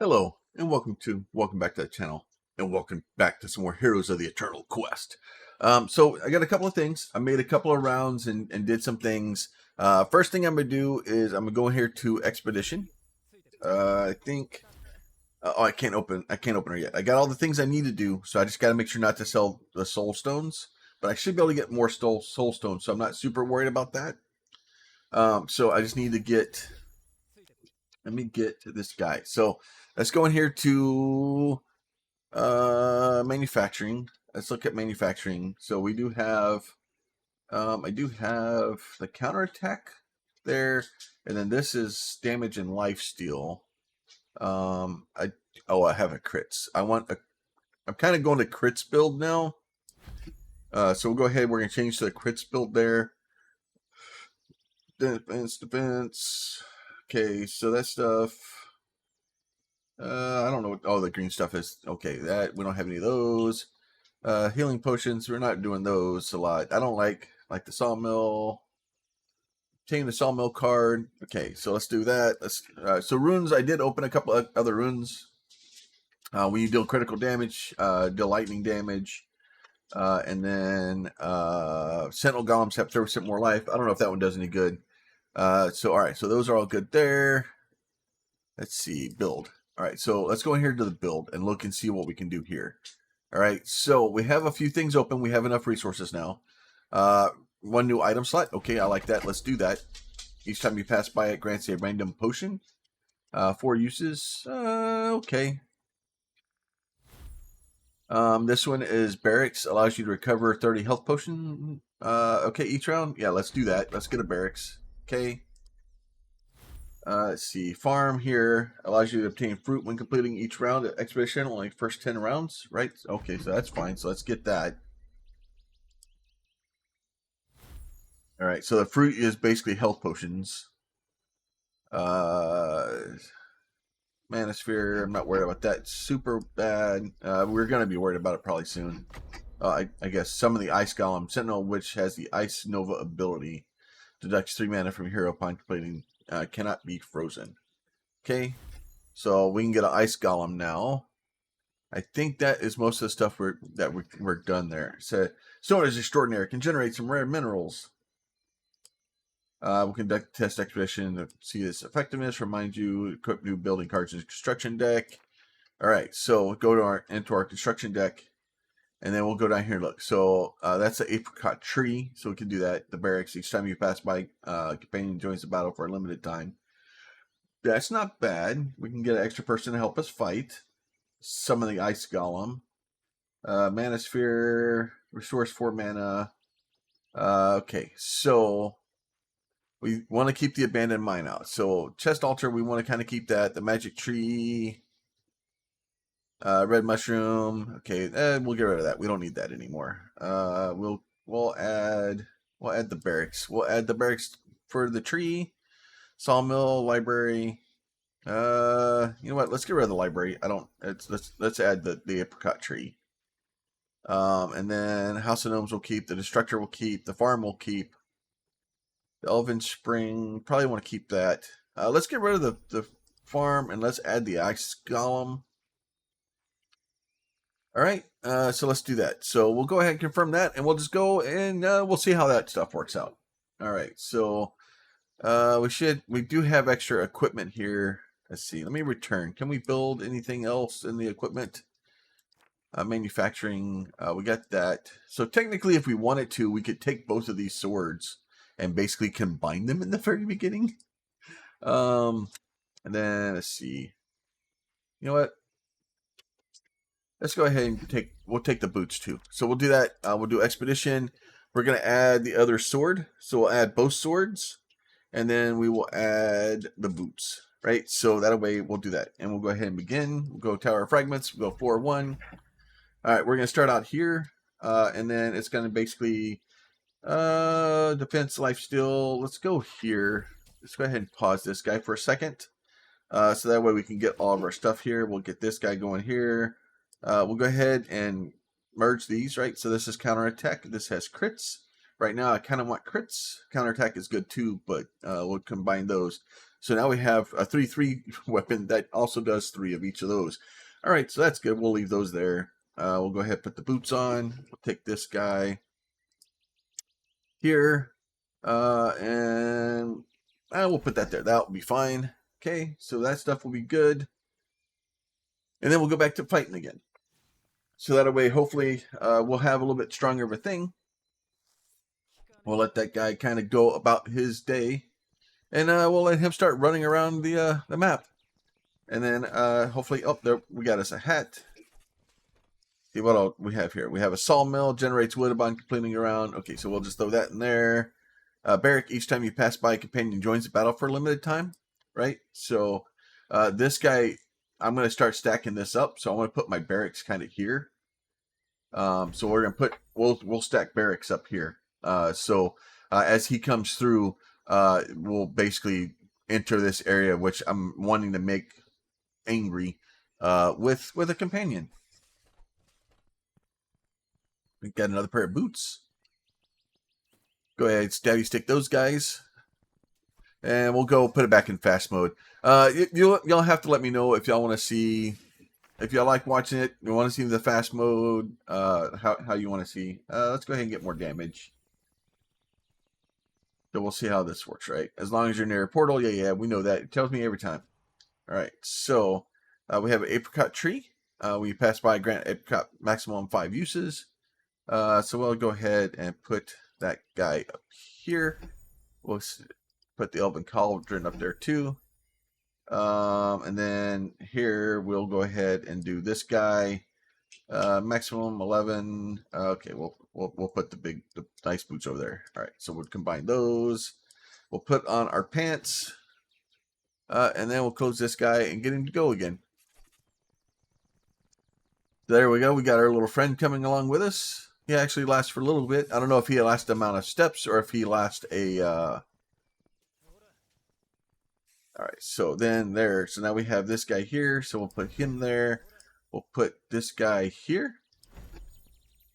Hello, and welcome back to the channel, and welcome back to some more Heroes of the Eternal Quest. So I got a couple of things. I made a couple of rounds and did some things. First thing I'm gonna do is I'm gonna go in here to Expedition. I think. Oh, I can't open her yet. I got all the things I need to do, so I just got to make sure not to sell the soul stones. But I should be able to get more soul stones, so I'm not super worried about that. So I just need to get. Let me get to this guy. So let's go in here to manufacturing. Let's look at manufacturing. So we do have I do have the counterattack there, and then this is damage and life steal. I have a crits. I'm kind of going to crits build now. So we'll go ahead, we're gonna change to the crits build there. Defense. Okay, so that stuff. I don't know what all the green stuff is. Okay, that we don't have any of those. Healing potions, we're not doing those a lot. I don't like the sawmill. Taking the sawmill card. Okay, so let's do that. So runes, I did open a couple of other runes. When you deal critical damage, deal lightning damage, and then Sentinel Golems have 30% more life. I don't know if that one does any good. So all right, so those are all good there. Let's see, build. All right, so let's go in here to the build and look and see what we can do here. All right, so we have a few things open. We have enough resources now. One new item slot. Okay, I like that. Let's do that. Each time you pass by it, grants a random potion. 4 uses. Okay. This one is barracks. Allows you to recover 30 health potion. Okay, each round. Yeah, let's do that. Let's get a barracks. Okay. Let's see. Farm here allows you to obtain fruit when completing each round at Expedition. Only first 10 rounds, right? Okay, so that's fine. So let's get that. All right, so the fruit is basically health potions. Manosphere, I'm not worried about that. Super bad. We're going to be worried about it probably soon. I guess some of the Ice Golem. Sentinel, which has the Ice Nova ability. Deducts 3 mana from hero upon completing. Cannot be frozen. Okay, so we can get an Ice Golem now. I think that is most of the stuff we're done there. So, Stone is extraordinary. Can generate some rare minerals. We'll conduct test expedition to see its effectiveness. Remind you, equip new building cards in the construction deck. All right, so we'll go to into our construction deck, and then we'll go down here and look. So that's the apricot tree, so we can do that. The barracks, each time you pass by, companion joins the battle for a limited time. That's not bad. We can get an extra person to help us fight some of the Ice Golem. Manosphere restores 4 mana. Okay, so we want to keep the abandoned mine out. So chest altar, we want to kind of keep that. The magic tree, red mushroom. Okay, we'll get rid of that. We don't need that anymore. We'll add the barracks. We'll add the barracks for the tree, sawmill, library. You know what? Let's get rid of the library. Let's add the apricot tree. And then House of Gnomes will keep. The Destructor will keep. The farm will keep. The Elven Spring, probably want to keep that. Let's get rid of the farm and let's add the Ice Golem. All right, so let's do that. So we'll go ahead and confirm that, and we'll just go and we'll see how that stuff works out. All right, so we do have extra equipment here. Let's see. Let me return. Can we build anything else in the equipment? Manufacturing. We got that. So technically, if we wanted to, we could take both of these swords and basically combine them in the very beginning. And then let's see. You know what? Let's go ahead and we'll take the boots too. So we'll do that. We'll do expedition. We're gonna add the other sword. So we'll add both swords, and then we will add the boots. Right. So that way we'll do that, and we'll go ahead and begin. We'll go Tower of Fragments. We'll go 4-1. All right. We're gonna start out here, and then it's gonna basically. Defense, life steal. Let's go here. Let's go ahead and pause this guy for a second. So that way we can get all of our stuff here. We'll get this guy going here. We'll go ahead and merge these, right? So this is counterattack. This has crits. Right now I kind of want crits. Counterattack is good too, but we'll combine those. So now we have a 3/3 weapon that also does 3 of each of those. All right, so that's good. We'll leave those there. We'll go ahead and put the boots on. We'll take this guy here, and we'll put that there. That'll be fine. Okay, so that stuff will be good. And then we'll go back to fighting again. So that way, hopefully, we'll have a little bit stronger of a thing. We'll let that guy kind of go about his day. And we'll let him start running around the map. And then hopefully, oh, there we got us a hat. See what all we have here. We have a sawmill, generates wood upon completing around. Okay, so we'll just throw that in there. Barrack, each time you pass by a companion joins the battle for a limited time, right? So this guy, I'm going to start stacking this up. So I want to put my barracks kind of here. So we're going to put, we'll stack barracks up here. So as he comes through, we'll basically enter this area, which I'm wanting to make angry with a companion. We got another pair of boots. Go ahead, stabby stick those guys. And we'll go put it back in fast mode. Y'all have to let me know if y'all want to see, if y'all like watching it, you want to see the fast mode, how you want to see. Let's go ahead and get more damage. So we'll see how this works, right? As long as you're near a portal, yeah, we know that. It tells me every time. All right, so we have an apricot tree. We pass by, grant apricot maximum 5 uses. So we'll go ahead and put that guy up here. We'll put the elven cauldron up there too. And then here we'll go ahead and do this guy. Maximum 11. Okay, we'll put the nice boots over there. All right, so we'll combine those. We'll put on our pants. And then we'll close this guy and get him to go again. There we go. We got our little friend coming along with us. He actually lasts for a little bit. I don't know if he lasts the amount of steps or if he lasts a... All right, so then there. So now we have this guy here. So we'll put him there. We'll put this guy here.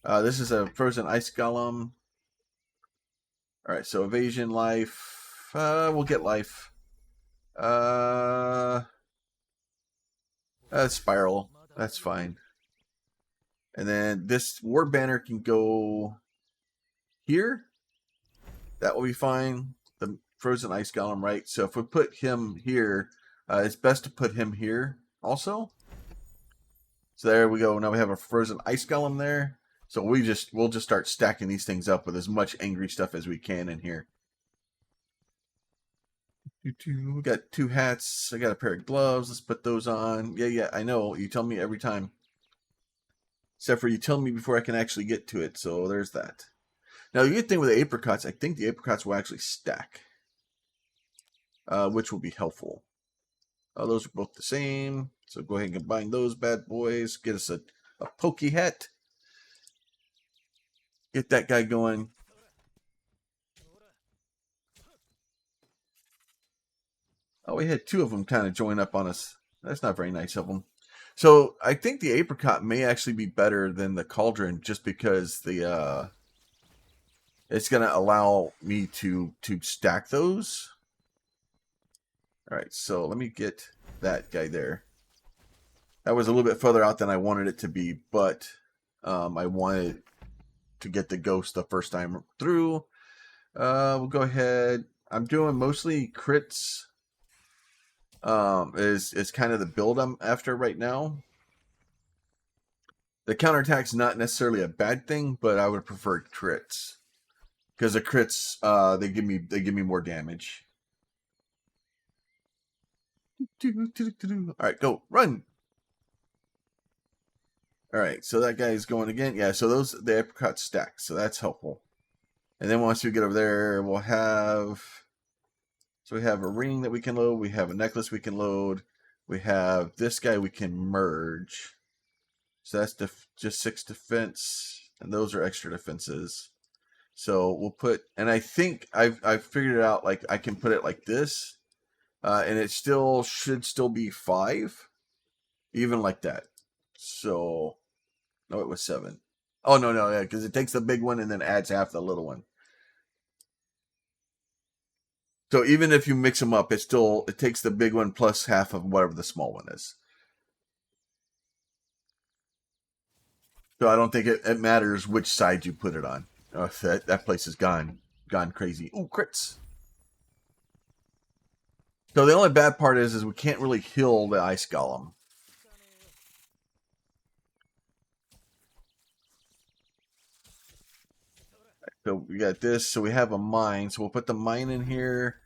This is a frozen ice golem. All right, so evasion, life. We'll get life. Spiral. That's fine. And then this war banner can go here. That will be fine. The frozen ice golem, right? So if we put him here, it's best to put him here also. So there we go. Now we have a frozen ice golem there. So we'll just start stacking these things up with as much angry stuff as we can in here. We got 2 hats. I got a pair of gloves. Let's put those on. Yeah, I know. You tell me every time. Except for you tell me before I can actually get to it. So there's that. Now, the good thing with the apricots, I think the apricots will actually stack. Which will be helpful. Those are both the same. So go ahead and combine those bad boys. Get us a pokey hat. Get that guy going. Oh, we had 2 of them kind of join up on us. That's not very nice of them. So I think the apricot may actually be better than the cauldron just because the it's going to allow me to stack those. All right, so let me get that guy there. That was a little bit further out than I wanted it to be, but I wanted to get the ghost the first time through. We'll go ahead. I'm doing mostly crits. Is kind of the build I'm after right now. The counterattack's not necessarily a bad thing, but I would prefer crits because the crits they give me more damage. All right, go run. All right, so that guy's going again. Yeah, so the apricot stack, so that's helpful. And then once we get over there, we'll have. So we have a ring that we can load. We have a necklace we can load. We have this guy we can merge. So that's just 6 defense. And those are extra defenses. So we'll put, and I think I've figured it out, like I can put it like this. And it should still be 5. Even like that. So, no, it was 7. Oh, no, yeah, because it takes the big one and then adds half the little one. So even if you mix them up, it takes the big one plus half of whatever the small one is. So I don't think it matters which side you put it on. That place is gone crazy. Ooh, crits. So the only bad part is we can't really heal the ice golem. So we got this. So we have a mine. So we'll put the mine in here.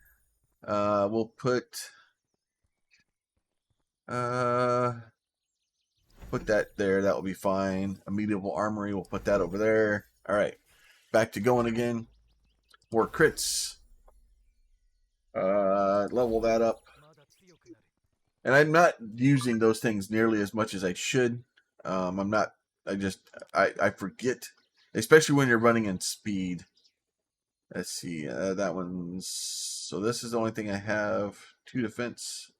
We'll put that there. That will be fine. A medieval armory. We'll put that over there. All right. Back to going again. More crits. Level that up. And I'm not using those things nearly as much as I should. I'm not. I forget, especially when you're running in speed. Let's see. That one's. So this is the only thing I have. 2 defense.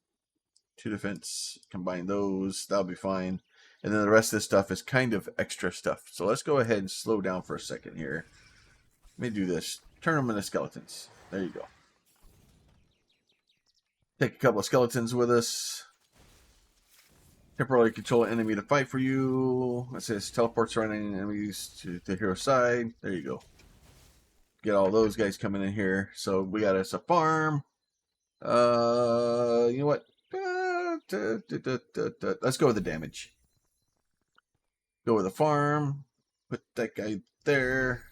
2 defense. Combine those. That'll be fine. And then the rest of this stuff is kind of extra stuff. So let's go ahead and slow down for a second here. Let me do this. Turn them into skeletons. There you go. Take a couple of skeletons with us. Temporarily control an enemy to fight for you. It says teleport surrounding enemies to the hero side. There you go. Get all those guys coming in here. So we got us a farm. You know what? Let's go with the damage. Go with the farm. Put that guy there.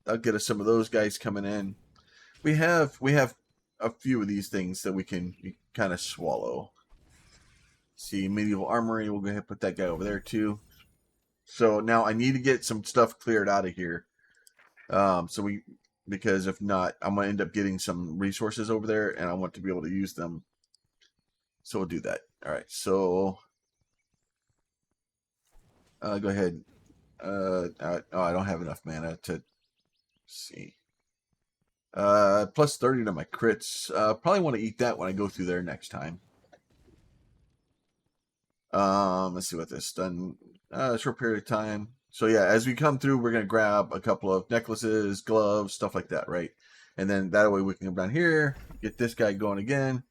That'll get us some of those guys coming in. We have a few of these things that we can kind of swallow. See, medieval armory. We'll go ahead and put that guy over there too. So now I need to get some stuff cleared out of here. Because if not, I'm gonna end up getting some resources over there, and I want to be able to use them. So we'll do that. All right. So go ahead. I don't have enough mana to see. Plus 30 to my crits. Probably want to eat that when I go through there next time. Let's see what this done. Short period of time. So yeah, as we come through, we're gonna grab a couple of necklaces, gloves, stuff like that, right? And then that way we can come down here, get this guy going again.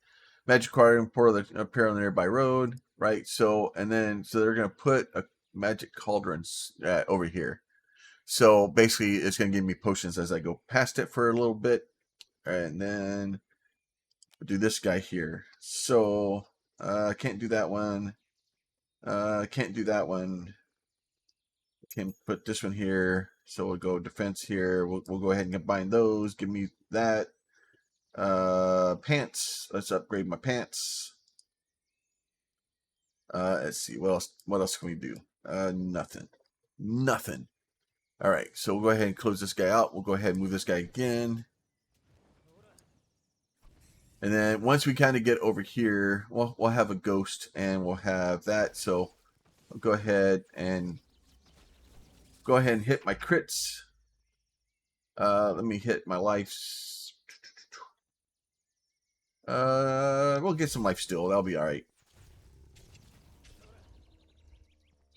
Magic card and appear on the nearby road, right? So they're gonna put a magic cauldron over here. So basically, it's gonna give me potions as I go past it for a little bit, and then do this guy here. So I can't do that one. Can't do that one. Can put this one here. So we'll go defense here. We'll go ahead and combine those. Give me that. Pants. Let's upgrade my pants. Let's see. What else can we do? Nothing. All right. So we'll go ahead and close this guy out. We'll go ahead and move this guy again. And then once we kind of get over here, we'll have a ghost and we'll have that. So I'll go ahead and hit my crits. Let me hit my lives. We'll get some life still. That'll be all right.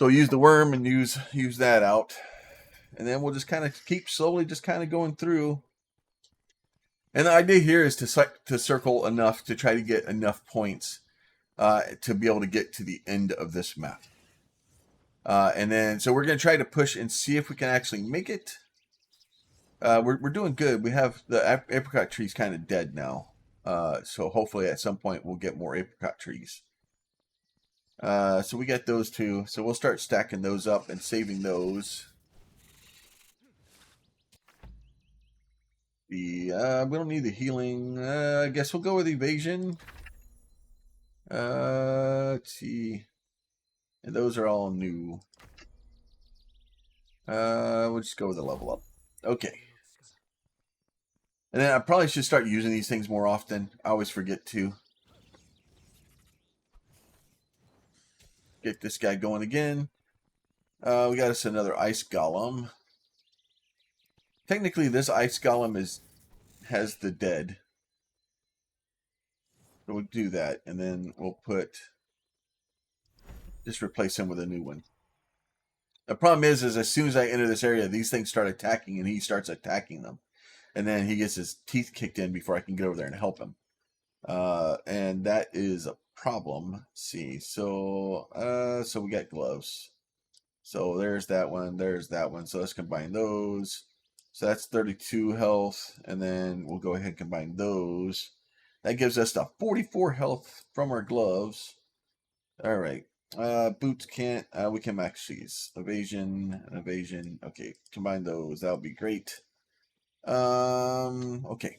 So use the worm and use that out. And then we'll just kind of keep slowly just kind of going through. And the idea here is to circle enough to try to get enough points to be able to get to the end of this map. And then, so we're going to try to push and see if we can actually make it. We're doing good. We have the apricot trees kind of dead now. So hopefully at some point we'll get more apricot trees. So we got those two. So we'll start stacking those up and saving those. We don't need the healing. I guess we'll go with evasion. Let's see. And those are all new. We'll just go with the level up. Okay. And then I probably should start using these things more often. I always forget to. Get this guy going again. We got us another ice golem. Technically, this ice golem has the dead. So we'll do that, and then we'll just replace him with a new one. The problem is as soon as I enter this area, these things start attacking, and he starts attacking them. and then he gets his teeth kicked in before I can get over there and help him. And that is a problem. Let's see, so we got gloves. So there's that one, there's that one. So let's combine those. So that's 32 health, and then we'll go ahead and combine those. That gives us the 44 health from our gloves. All right. Boots can't. We can max these. Evasion and evasion. Okay, combine those. That would be great. Okay.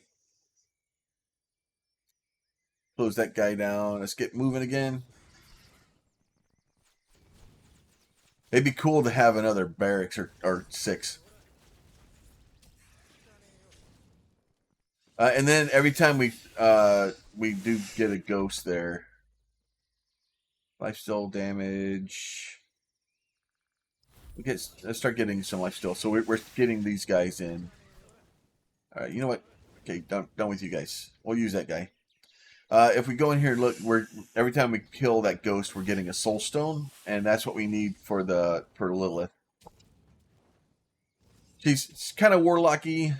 Close that guy down. Let's get moving again. It'd be cool to have another barracks or 6. And then every time we do get a ghost there. Lifesteal damage. Let's start getting some lifesteal. So we're getting these guys in. All right, you know what? Okay, done with you guys. We'll use that guy. If we go in here and look, every time we kill that ghost, we're getting a soul stone, and that's what we need for Lilith. She's kind of warlocky.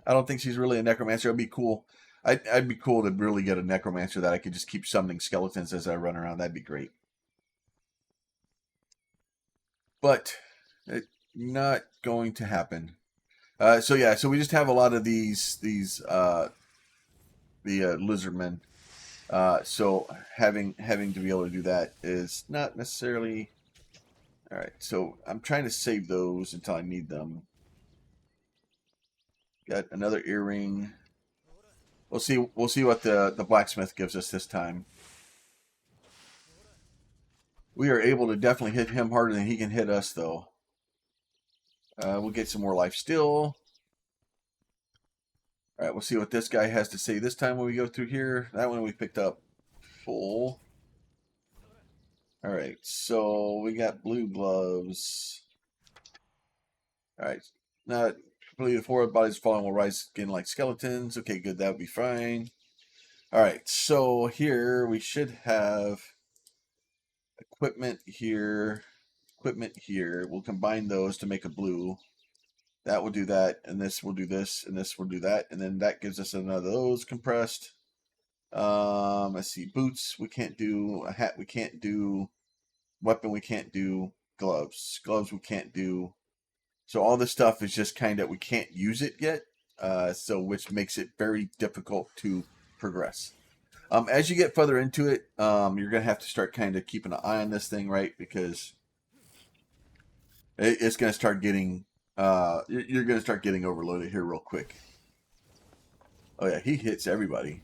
I don't think she's really a necromancer. It'd be cool. I'd be cool to really get a necromancer that I could just keep summoning skeletons as I run around. That'd be great. But it's not going to happen. So yeah, so we just have a lot of these the lizardmen. So having to be able to do that is not necessarily. All right, so I'm trying to save those until I need them. Got another earring. We'll see what the blacksmith gives us this time. We are able to definitely hit him harder than he can hit us, though. We'll get some more life still. All right, we'll see what this guy has to say this time when we go through here. That one we picked up full. All right, so we got blue gloves. All right, now completely the forward bodies falling will rise again like skeletons. Okay, good, that would be fine. All right, so here we should have equipment here, equipment here. We'll combine those to make a blue. That will do that, and this will do this, and this will do that, and then that gives us another of those compressed. Let's see, boots we can't do, a hat we can't do, weapon we can't do, gloves we can't do. So all this stuff is just kind of, we can't use it yet, so which makes it very difficult to progress. As you get further into it, you're gonna have to start kind of keeping an eye on this thing, right? Because it's gonna start getting you're going to start getting overloaded here real quick. Oh yeah, he hits everybody.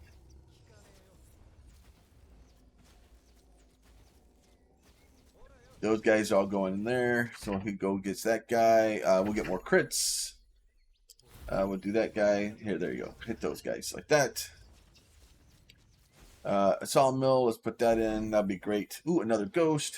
Those guys all going in there. So he go gets that guy. We'll get more crits. We'll do that guy. Here, there you go. Hit those guys like that. A sawmill, let's put that in. That'd be great. Ooh, another ghost.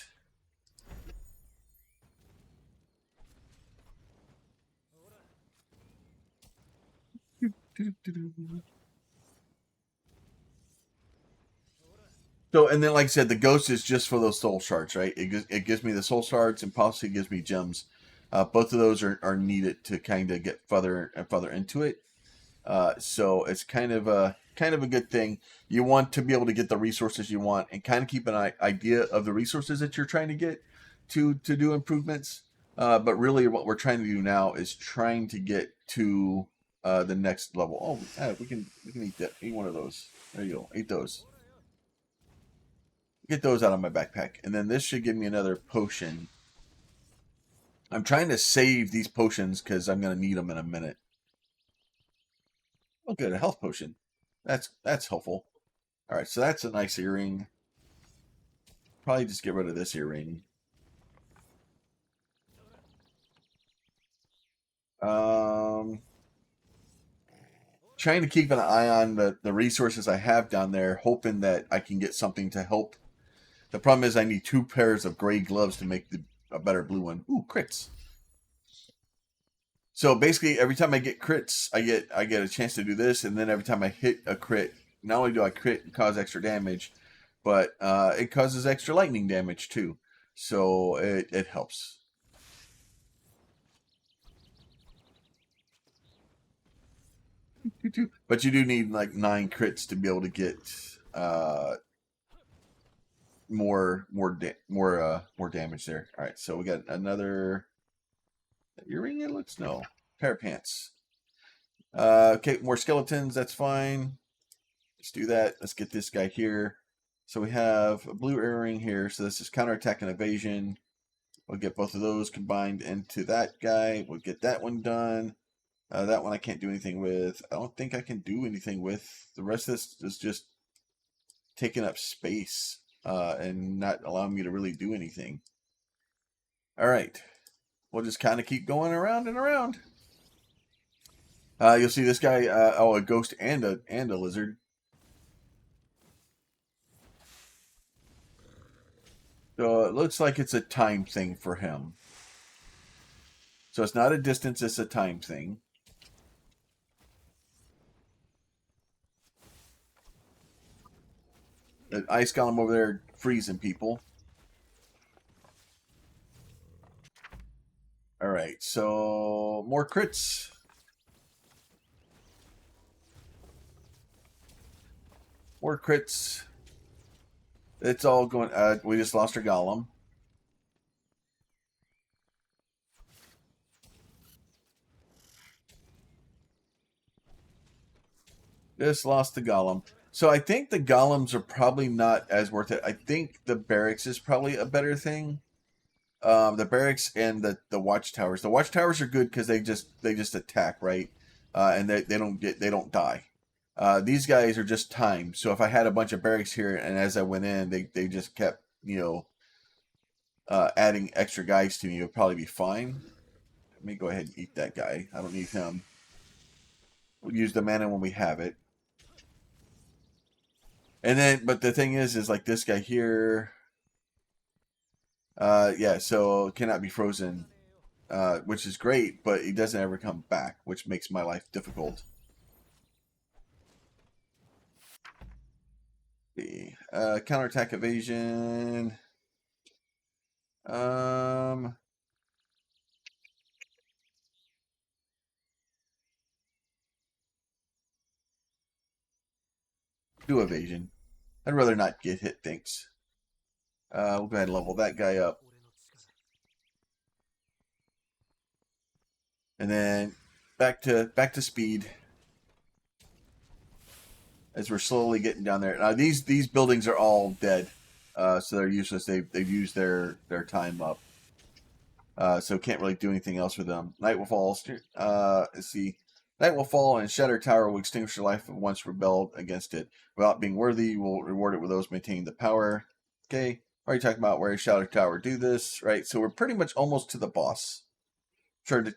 So, and then like I said, the ghost is just for those soul shards, right? It gives me the soul shards and possibly gives me gems. Both of those are needed to kind of get further and further into it. So it's kind of a good thing. You want to be able to get the resources you want and kind of keep an idea of the resources that you're trying to get to do improvements. But really what we're trying to do now is trying to get to the next level. Oh, yeah, we can eat that. Eat one of those. There you go. Eat those. Get those out of my backpack. And then this should give me another potion. I'm trying to save these potions because I'm going to need them in a minute. Oh, good. A health potion. That's helpful. All right, so that's a nice earring. Probably just get rid of this earring. Trying to keep an eye on the resources I have down there, hoping that I can get something to help. The problem is I need 2 pairs of gray gloves to make a better blue one. Ooh, crits. So basically, every time I get crits, I get a chance to do this, and then every time I hit a crit, not only do I crit and cause extra damage, but it causes extra lightning damage too. So it helps. But you do need like 9 crits to be able to get more damage there. All right, so we got another earring. It looks no pair of pants. Okay, more skeletons. That's fine. Let's do that. Let's get this guy here. So we have a blue earring here. So this is counterattack and evasion. We'll get both of those combined into that guy. We'll get that one done. That one I can't do anything with. I don't think I can do anything with. The rest of this is just taking up space and not allowing me to really do anything. All right. We'll just kind of keep going around and around. You'll see this guy, a ghost and a lizard. So it looks like it's a time thing for him. So it's not a distance, it's a time thing. The ice golem over there freezing people. All right, so more crits. More crits. It's all going. We just lost our golem. Just lost the golem. So I think the golems are probably not as worth it. I think the barracks is probably a better thing. The barracks and the watchtowers. The watchtowers are good because they just attack, right? And they don't die. These guys are just timed. So if I had a bunch of barracks here, and as I went in, they just kept adding extra guys to me, it would probably be fine. Let me go ahead and eat that guy. I don't need him. We'll use the mana when we have it. And then, but the thing is like this guy here. Yeah, so cannot be frozen, which is great, but he doesn't ever come back, which makes my life difficult. Counterattack evasion. Do evasion. I'd rather not get hit, thanks. We'll go ahead and level that guy up. And then back to speed. As we're slowly getting down there. Now these buildings are all dead. So they're useless. They've used their time up. So can't really do anything else with them. Night will fall. Let's see. Night will fall and Shatter Tower will extinguish your life once rebelled against it. Without being worthy, you will reward it with those maintaining the power. Okay. Already talking about where Shatter Tower do this, right? So we're pretty much almost to the boss. Try to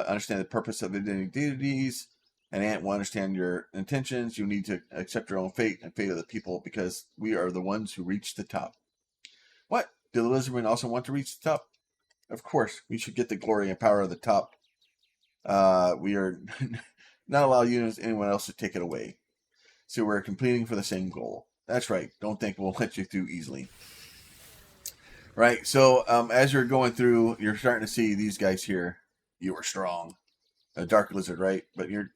understand the purpose of identity deities, and Ant will understand your intentions. You need to accept your own fate and fate of the people because we are the ones who reach the top. What? Do the lizardmen also want to reach the top? Of course, we should get the glory and power of the top. We are not allow anyone else to take it away. So we're competing for the same goal. That's right. Don't think we'll let you through easily. Right. So as you're going through, you're starting to see these guys here. You are strong. A dark lizard, right? But you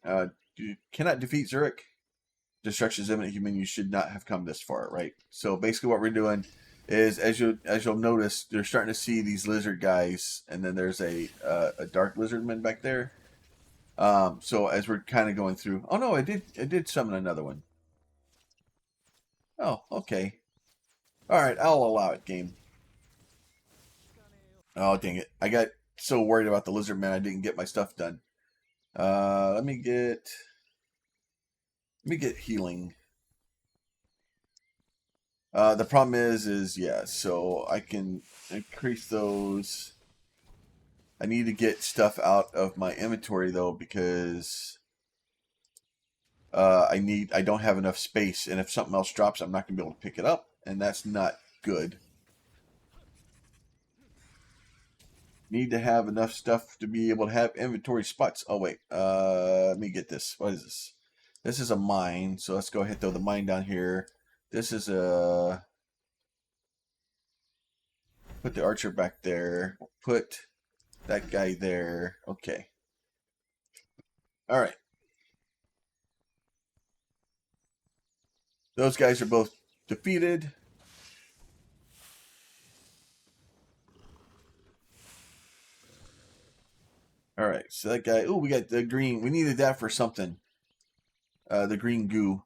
cannot defeat Zurich. Destruction is imminent, human. You should not have come this far, right? So basically, what we're doing is, as you'll notice, you're starting to see these lizard guys, and then there's a dark lizardman back there. So as we're kind of going through, oh no, I did summon another one. Oh, okay. All right, I'll allow it, game. Oh dang it! I got so worried about the lizard man, I didn't get my stuff done. Let me get healing. The problem is yeah, so I can increase those. I need to get stuff out of my inventory though because I don't have enough space, and if something else drops, I'm not gonna be able to pick it up, and that's not good. Need to have enough stuff to be able to have inventory spots. Oh wait, let me get this. What is this? This is a mine, so let's go ahead and throw the mine down here. This is a... Put the archer back there. Put that guy there. Okay. All right. Those guys are both defeated. All right, so that guy. Oh, we got the green. We needed that for something. The green goo.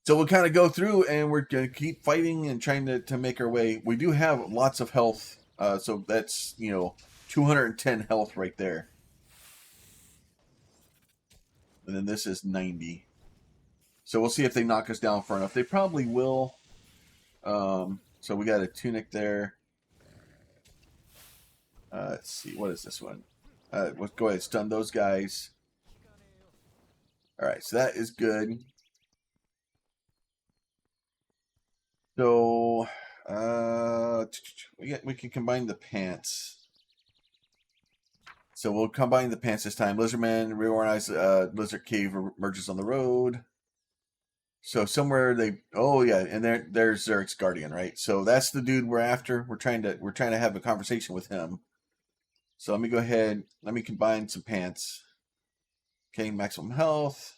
So we'll kind of go through, and we're gonna keep fighting and trying to make our way. We do have lots of health, so that's 210 health right there. And then this is 90. So we'll see if they knock us down far enough. They probably will. So we got a tunic there. Let's see, what is this one? Let's go ahead and stun those guys. All right, so that is good. So we can combine the pants. So we'll combine the pants this time. Lizardman reorganize lizard cave emerges on the road. So somewhere oh yeah, and there's Zeric's guardian, right? So that's the dude we're after. We're trying to have a conversation with him. So let me go ahead. Let me combine some pants. Okay, maximum health.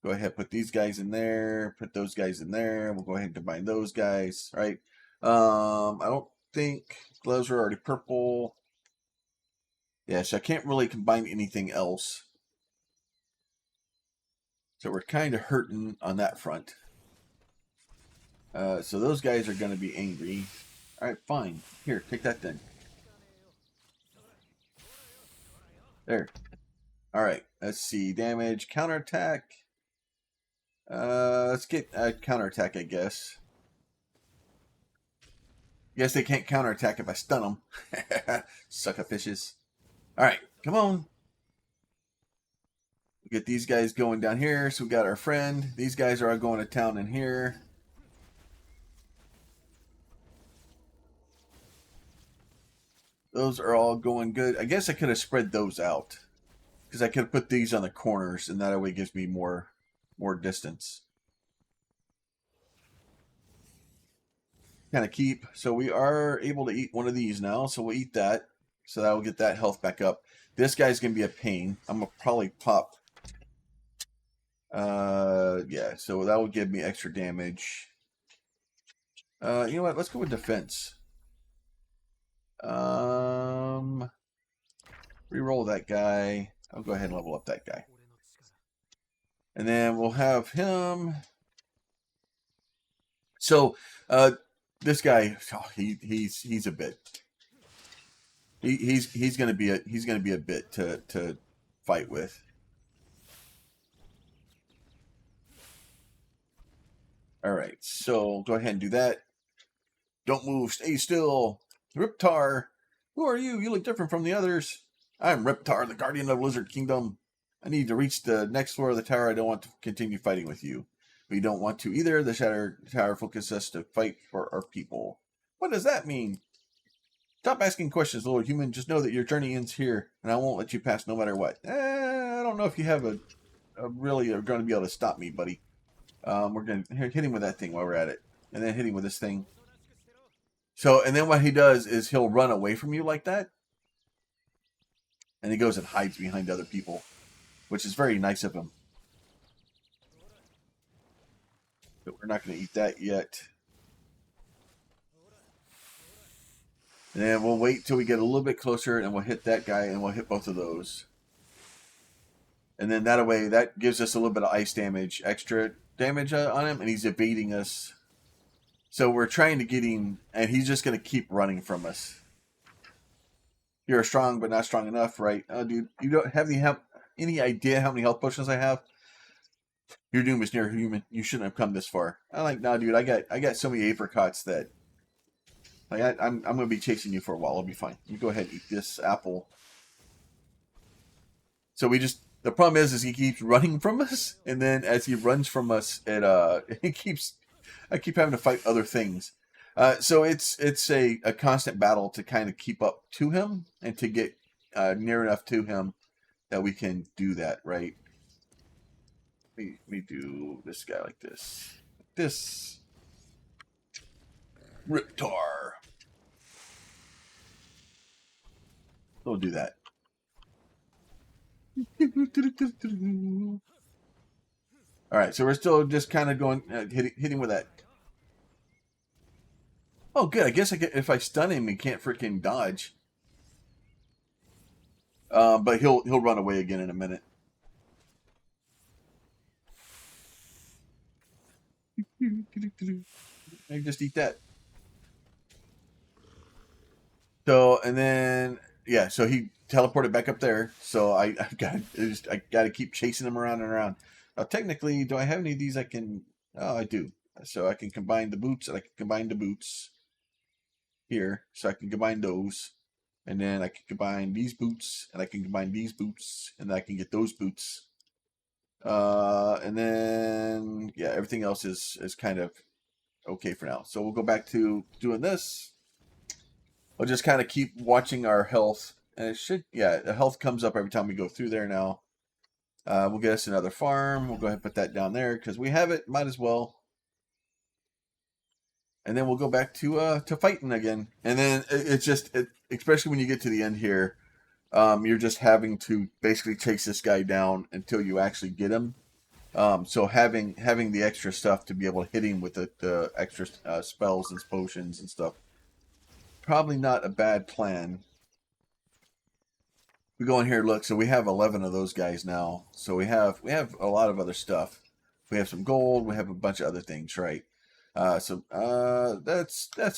Go ahead, put these guys in there. Put those guys in there. We'll go ahead and combine those guys. All right. I don't think gloves are already purple. Yeah, so I can't really combine anything else. So we're kind of hurting on that front. So those guys are going to be angry. All right, fine. Here, take that then. There. All right, let's see. Damage, counterattack. Let's get a counterattack, I guess. Guess they can't counterattack if I stun them. Sucker fishes. All right, come on. We get these guys going down here. So we got our friend. These guys are all going to town in here. Those are all going good. I guess I could have spread those out, because I could have put these on the corners, and that way gives me more distance. Kind of keep. So we are able to eat one of these now. So we'll eat that. So that will get that health back up. This guy's going to be a pain. I'm going to probably pop. Yeah, so that will give me extra damage. You know what? Let's go with defense. Reroll that guy. I'll go ahead and level up that guy. And then we'll have him. So, this guy, he's a bit. He's gonna be a bit to fight with. All right, so go ahead and do that. Don't move. Stay still. Riptar, who are you? You look different from the others. I'm Riptar, the guardian of Lizard Kingdom. I need to reach the next floor of the tower. I don't want to continue fighting with you. We don't want to either. The Shatter Tower focuses us to fight for our people. What does that mean? Stop asking questions, Lord Human. Just know that your journey ends here, and I won't let you pass no matter what. I don't know if you have a really are going to be able to stop me, buddy. We're going to hit him with that thing while we're at it, and then hit him with this thing. So, and then what he does is he'll run away from you like that, and he goes and hides behind other people, which is very nice of him. But we're not going to eat that yet. And then we'll wait till we get a little bit closer, and we'll hit that guy, and we'll hit both of those. And then that way, that gives us a little bit of ice damage, extra damage on him, and he's evading us. So we're trying to get him, and he's just going to keep running from us. You're strong, but not strong enough, right? Oh, dude, you don't have any idea how many health potions I have? Your doom is near, Human. You shouldn't have come this far. I'm like, nah, dude, I got so many apricots that like I'm going to be chasing you for a while. I'll be fine. You go ahead and eat this apple. So the problem is he keeps running from us, and then as he runs from us, I keep having to fight other things. So it's a constant battle to kind of keep up to him and to get near enough to him that we can do that, right? Let me do this guy like this. This Riptar. We'll do that. All right, so we're still just kind of going hitting with that. Oh, good. I guess if I stun him, he can't freaking dodge. But he'll run away again in a minute. I just eat that. So and then yeah, so he teleported back up there. So I got to keep chasing him around and around. Now technically, do I have any of these I can? Oh, I do. So I can combine the boots, and I can combine the boots here. So I can combine those, and then I can combine these boots, and I can combine these boots, and then I can get those boots. And then yeah, everything else is kind of okay for now. So we'll go back to doing this. We'll just kind of keep watching our health, and it should, yeah, the health comes up every time we go through there now. We'll get us another farm. We'll go ahead and put that down there because we have it. Might as well. And then we'll go back to fighting again. And then it's just, especially when you get to the end here, you're just having to basically chase this guy down until you actually get him. So having the extra stuff to be able to hit him with the extra spells and potions and stuff, probably not a bad plan. We go in here, look. So we have 11 of those guys now. So we have a lot of other stuff. We have some gold. We have a bunch of other things, right? That's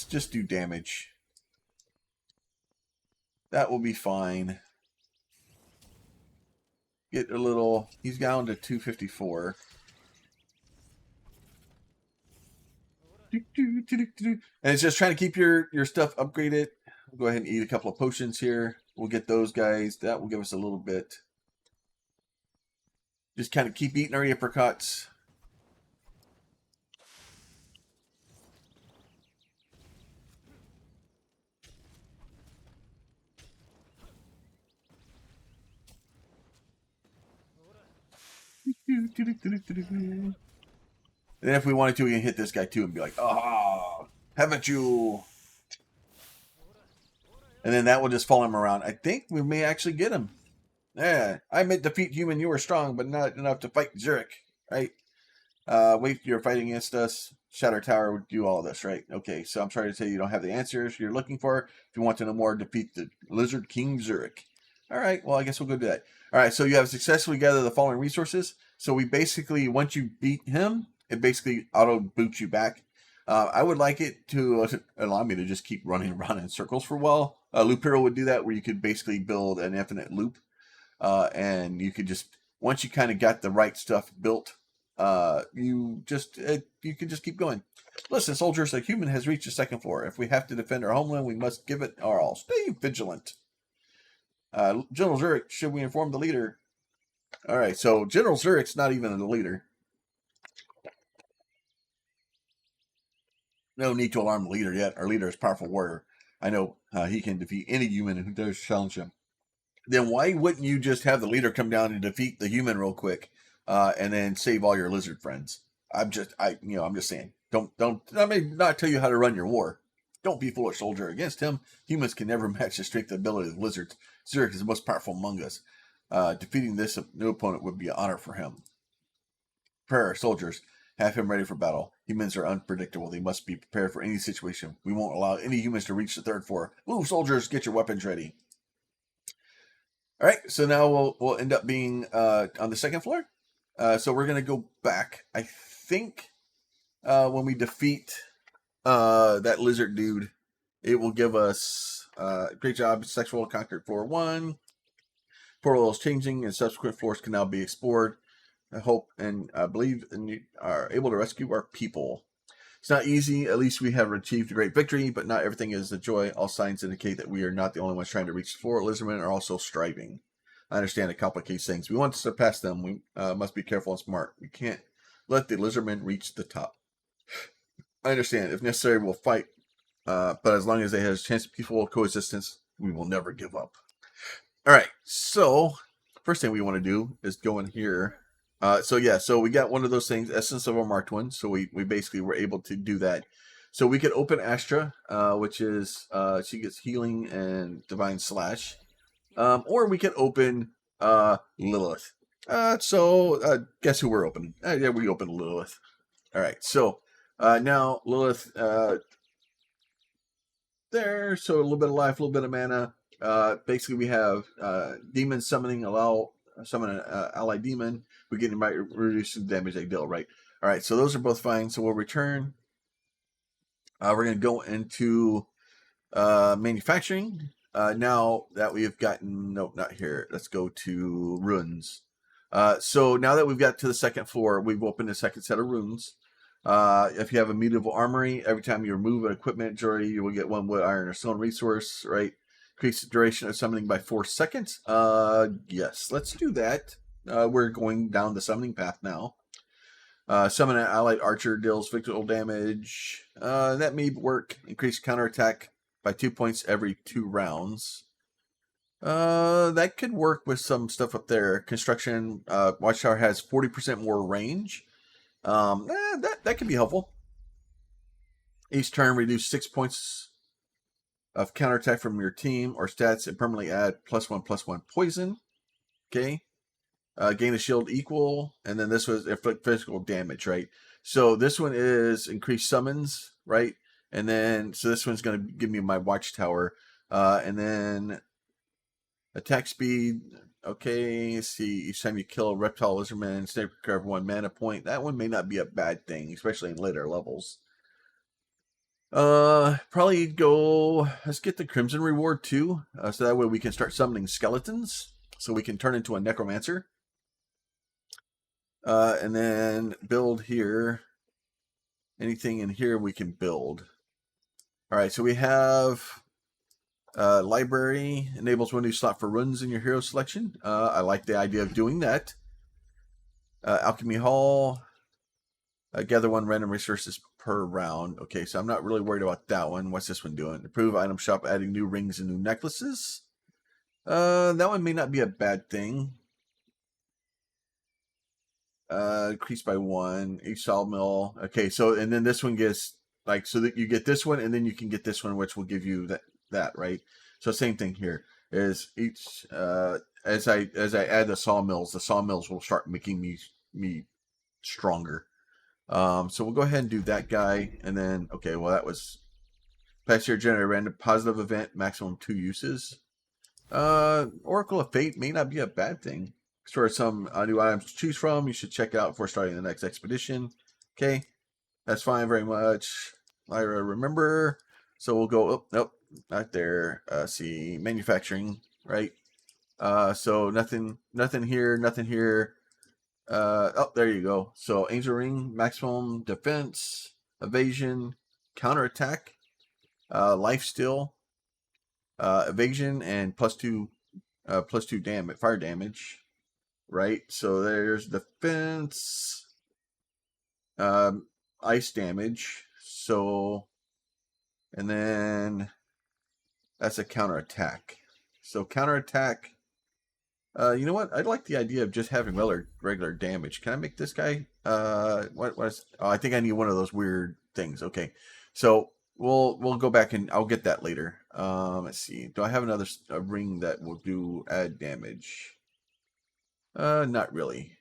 just do damage. That will be fine. Get a little. He's down to 254. And it's just trying to keep your stuff upgraded. We'll go ahead and eat a couple of potions here. We'll get those guys. That will give us a little bit. Just kind of keep eating our apricots. And then if we wanted to, we can hit this guy too and be like, "Ah, haven't you?" And then that will just follow him around. I think we may actually get him. Yeah, I meant defeat human. You were strong, but not enough to fight Zurich, right? Wait, you're fighting against us. Shatter Tower would do all this, right? Okay, so I'm sorry to say you don't have the answers you're looking for. If you want to know more, defeat the Lizard King Zurich. All right, well, I guess we'll go do that. All right, so you have successfully gathered the following resources. So we basically, once you beat him, it basically auto boots you back. I would like it to allow me to just keep running around in circles for a while. Loop Hero would do that, where you could basically build an infinite loop, and you could just, once you kind of got the right stuff built, you can just keep going. Listen, soldiers, a human has reached the second floor. If we have to defend our homeland, we must give it our all. Stay vigilant. General Zurich, should we inform the leader? All right, so General Zurich's not even the leader. No need to alarm the leader yet. Our leader is a powerful warrior. I know he can defeat any human who dares challenge him. Then why wouldn't you just have the leader come down and defeat the human real quick, and then save all your lizard friends? I'm just saying. I may not tell you how to run your war. Don't be foolish, soldier. Against him, humans can never match the strength and ability of lizards. Zurich is the most powerful among us. Defeating this new opponent would be an honor for him. Prepare, soldiers. Have him ready for battle. Humans are unpredictable. They must be prepared for any situation. We won't allow any humans to reach the third floor. Move, soldiers. Get your weapons ready. All right. So now we'll end up being on the second floor. So we're gonna go back. I think when we defeat that lizard dude, it will give us great job. Sexual conquered floor 1. Portal is changing, and subsequent floors can now be explored. I hope and I believe and you are able to rescue our people. It's not easy. At least we have achieved a great victory, but not everything is a joy. All signs indicate that we are not the only ones trying to reach the floor. Lizardmen are also striving. I understand it complicates things. We want to surpass them. We must be careful and smart. We can't let the lizardmen reach the top. I understand. If necessary, we'll fight. But as long as they have a chance of peaceful coexistence, we will never give up. All right. So first thing we want to do is go in here. So we got one of those things, Essence of a Marked One. So we basically were able to do that. So we could open Astra, which is she gets healing and divine slash, or we could open Lilith. Guess who we're opening? Yeah, we opened Lilith. All right, so now Lilith there. So a little bit of life, a little bit of mana. Basically, we have demon summoning, summon an allied demon. We get might reduce the damage they deal, right? All right, so those are both fine. So we'll return. We're going to go into manufacturing. Now that we've gotten, nope, not here. Let's go to runes. So now that we've got to the second floor, we've opened a second set of runes. If you have a medieval armory, every time you remove an equipment jewelry, you will get 1 wood, iron, or stone resource, right? Increase the duration of summoning by 4 seconds. Yes, let's do that. We're going down the summoning path now. Summon an allied archer, deals victory damage. That may work. Increase counterattack by 2 points every 2 rounds. That could work with some stuff up there. Construction, Watchtower has 40% more range. That could be helpful. Each turn, reduce 6 points of counterattack from your team or stats and permanently add +1/+1 poison. Okay. Gain a shield equal, and then this was inflict physical damage, right? So this one is increased summons, right? And then, so this one's going to give me my Watchtower. And then attack speed. Okay, let's see. Each time you kill a reptile lizardman, sniper recover 1 mana point. That one may not be a bad thing, especially in later levels. Probably go. Let's get the Crimson reward too, so that way we can start summoning skeletons, so we can turn into a necromancer. And then build here. Anything in here we can build. All right, so we have library enables 1 new slot for runes in your hero selection. I like the idea of doing that. Alchemy Hall. Gather 1 random resources per round. Okay, so I'm not really worried about that one. What's this one doing? Improve item shop, adding new rings and new necklaces. That one may not be a bad thing. Increased by 1. Each sawmill. Okay, so and then this one gets like, so that you get this one, and then you can get this one, which will give you that right. So same thing here is each as I add the sawmills will start making me stronger. So we'll go ahead and do that guy, and then okay, well that was past year generate random positive event, maximum 2 uses. Oracle of Fate may not be a bad thing. Store some new items to choose from. You should check it out before starting the next expedition. Okay, that's fine very much. Lyra, remember. So we'll go up, nope, not there. See, manufacturing, right? So nothing here, nothing here. Oh, there you go. So Angel Ring, maximum defense, evasion, counterattack, life steal, evasion, and +2 damage, fire damage. Right, so there's defense, ice damage. So, and then that's a counterattack. So counterattack. You know what? I'd like the idea of just having regular damage. Can I make this guy? What is? Oh, I think I need one of those weird things. Okay, so we'll go back and I'll get that later. Let's see. Do I have another ring that will add damage? Not really.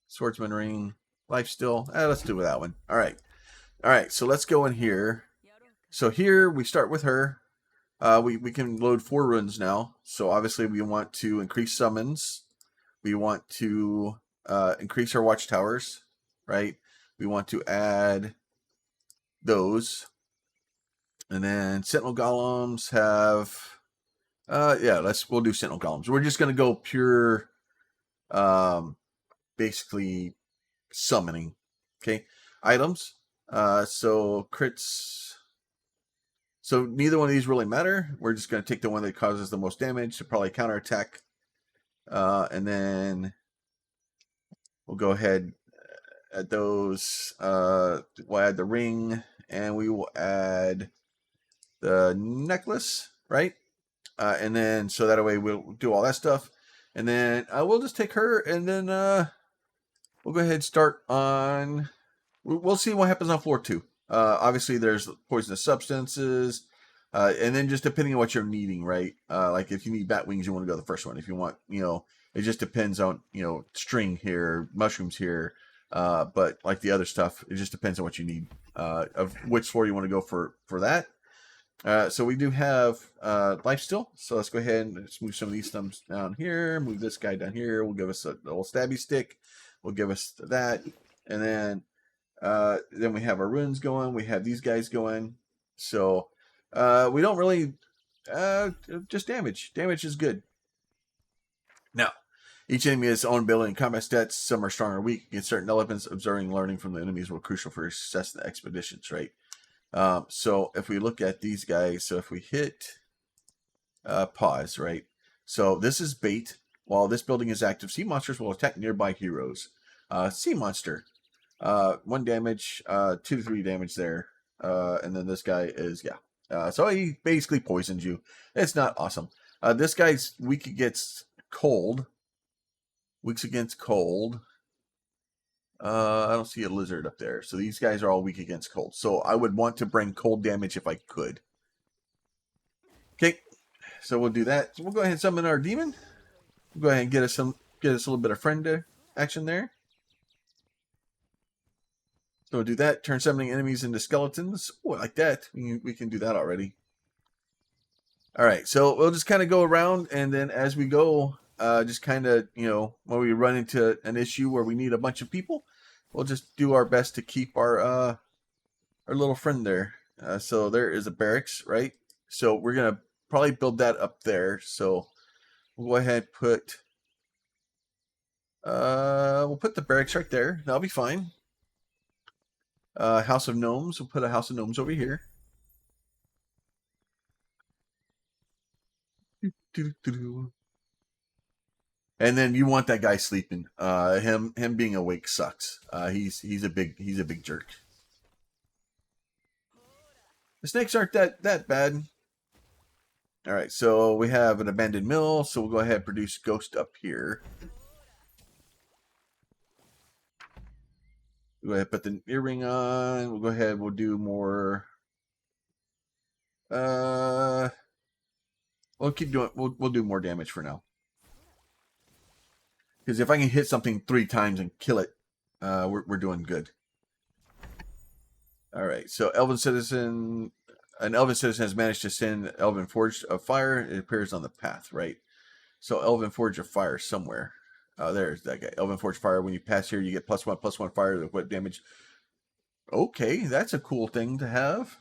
Swordsman ring, life steal. Let's do that one. All right. So let's go in here. So here we start with her. We can load 4 runes now. So obviously we want to increase summons. We want to increase our watchtowers, right? We want to add those. And then Sentinel Golems have we'll do Sentinel Golems. We're just gonna go pure basically summoning. Okay. Items. So crits. So neither one of these really matter. We're just going to take the one that causes the most damage. So probably counterattack. And then we'll go ahead at those. We'll add the ring, and we will add the necklace, right? And then so that way we'll do all that stuff. And then we'll just take her, and then we'll go ahead and start on. We'll see what happens on floor 2. Obviously, there's poisonous substances, and then just depending on what you're needing, right? Like if you need bat wings, you want to go to the first one. If you want, It just depends on, you know, string here, mushrooms here. But like the other stuff, it just depends on what you need, of which floor you want to go for that. So we do have life still. So let's go ahead and just move some of these thumbs down here. Move this guy down here. We'll give us a little stabby stick. We'll give us that. And then we have our runes going. We have these guys going. So we don't really just damage. Damage is good. Now, each enemy has its own ability and combat stats. Some are strong or weak against certain elements. Observing, learning from the enemies were crucial for success in the expeditions, right? So if we look at these guys, so if we hit pause, right? So this is bait. While this building is active, sea monsters will attack nearby heroes. Sea monster, 1 damage, 2 to 3 damage there. And then this guy is, so he basically poisons you. It's not awesome. This guy's weak against cold. Weak against cold. I don't see a lizard up there. So these guys are all weak against cold. So I would want to bring cold damage if I could. Okay. So we'll do that. So we'll go ahead and summon our demon. We'll go ahead and get us a little bit of friend action there. So we'll do that. Turn summoning enemies into skeletons. Oh, like that. We can do that already. All right. So we'll just kind of go around, and then as we go, just kind of, you know, when we run into an issue where we need a bunch of people, we'll just do our best to keep our little friend there. So there is a barracks, right? So we're gonna probably build that up there. So we'll go ahead and put we'll put the barracks right there. That'll be fine. House of Gnomes. We'll put a House of Gnomes over here. And then you want that guy sleeping. Him being awake sucks. He's a big jerk. The snakes aren't that bad. All right, so we have an abandoned mill. So we'll go ahead and produce ghost up here. We'll go ahead and put the earring on. We'll go ahead. We'll do more. We'll keep doing. We'll do more damage for now. Because if I can hit something 3 times and kill it, we're doing good. All right. So Elven Citizen, an Elven Citizen has managed to send Elven Forge of Fire. It appears on the path, right? So Elven Forge of Fire somewhere. There's that guy. Elven Forge Fire. When you pass here, you get +1/+1 fire to what damage. Okay, that's a cool thing to have.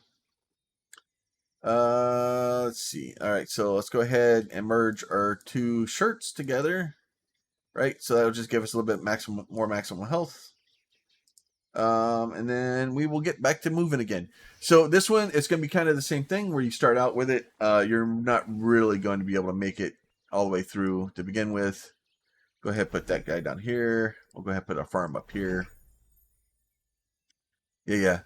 Let's see. All right, so let's go ahead and merge our 2 shirts together. Right, so that'll just give us a little bit more maximum health. And then we will get back to moving again. So this one, it's going to be kind of the same thing where you start out with it. You're not really going to be able to make it all the way through to begin with. Go ahead and put that guy down here. We'll go ahead and put a farm up here. Yeah.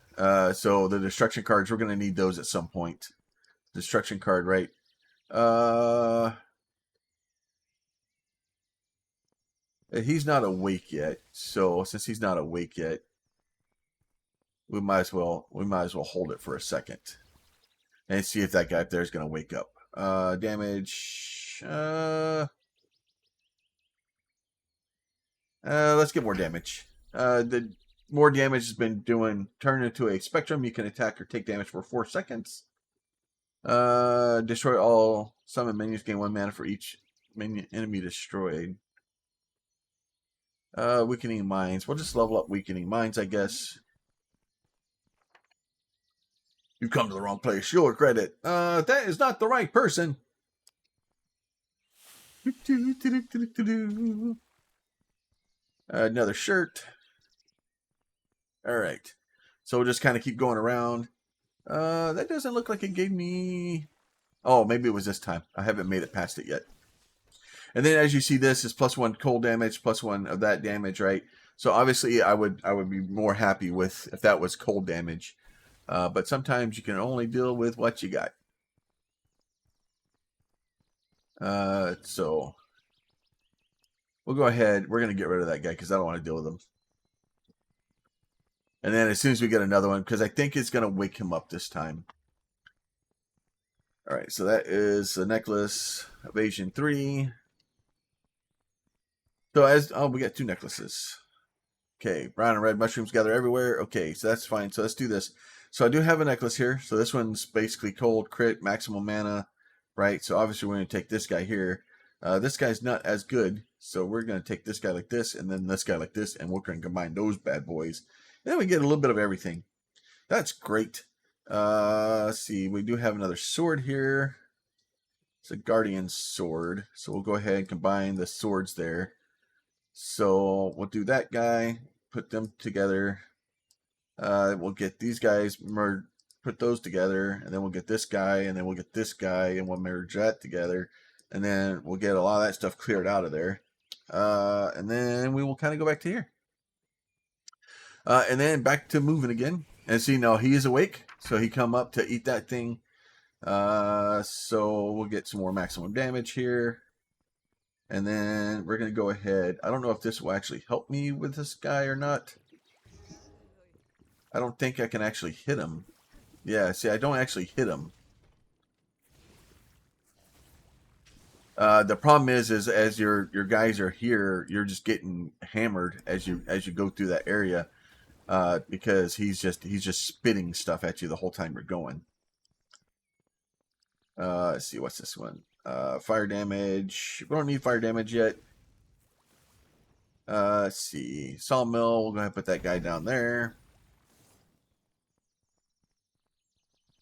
So the destruction cards, we're going to need those at some point. Destruction card, right? He's not awake yet. So since he's not awake yet, we might as well hold it for a second and see if that guy up there is going to wake up. Damage. Let's get more damage. The more damage has been turn into a spectrum. You can attack or take damage for 4 seconds. Destroy all summon minions. Gain 1 mana for each enemy destroyed. Weakening Minds. We'll just level up Weakening Minds, I guess. You come to the wrong place. You'll regret it. That is not the right person. Another shirt. All right. So we'll just kind of keep going around. That doesn't look like it gave me... Oh, maybe it was this time. I haven't made it past it yet. And then as you see, this is +1 cold damage, +1 of that damage, right? So obviously I would be more happy with if that was cold damage. But sometimes you can only deal with what you got. So we'll go ahead. We're going to get rid of that guy because I don't want to deal with him. And then as soon as we get another one, because I think it's going to wake him up this time. All right, so that is the necklace, evasion 3. So we got 2 necklaces. Okay, brown and red mushrooms gather everywhere. Okay, so that's fine. So let's do this. So I do have a necklace here. So this one's basically cold, crit, maximum mana, right? So obviously we're going to take this guy here. This guy's not as good. So we're going to take this guy like this and then this guy like this. And we're going to combine those bad boys. And then we get a little bit of everything. That's great. Let's see. We do have another sword here. It's a guardian sword. So we'll go ahead and combine the swords there. So we'll do that guy, put them together. We'll get these guys merged, put those together, and then we'll get this guy, and then we'll get this guy, and we'll merge that together, and then we'll get a lot of that stuff cleared out of there. And then we will kind of go back to here. And then back to moving again. And see, now he is awake, so he come up to eat that thing. So we'll get some more maximum damage here. And then we're going to go ahead. I don't know if this will actually help me with this guy or not. I don't think I can actually hit him. Yeah, see, I don't actually hit him. The problem is as your guys are here, you're just getting hammered as you go through that area, because he's just spitting stuff at you the whole time you're going. Let's see, what's this one? Fire damage. We don't need fire damage yet. Let's see. Sawmill. We'll go ahead and put that guy down there.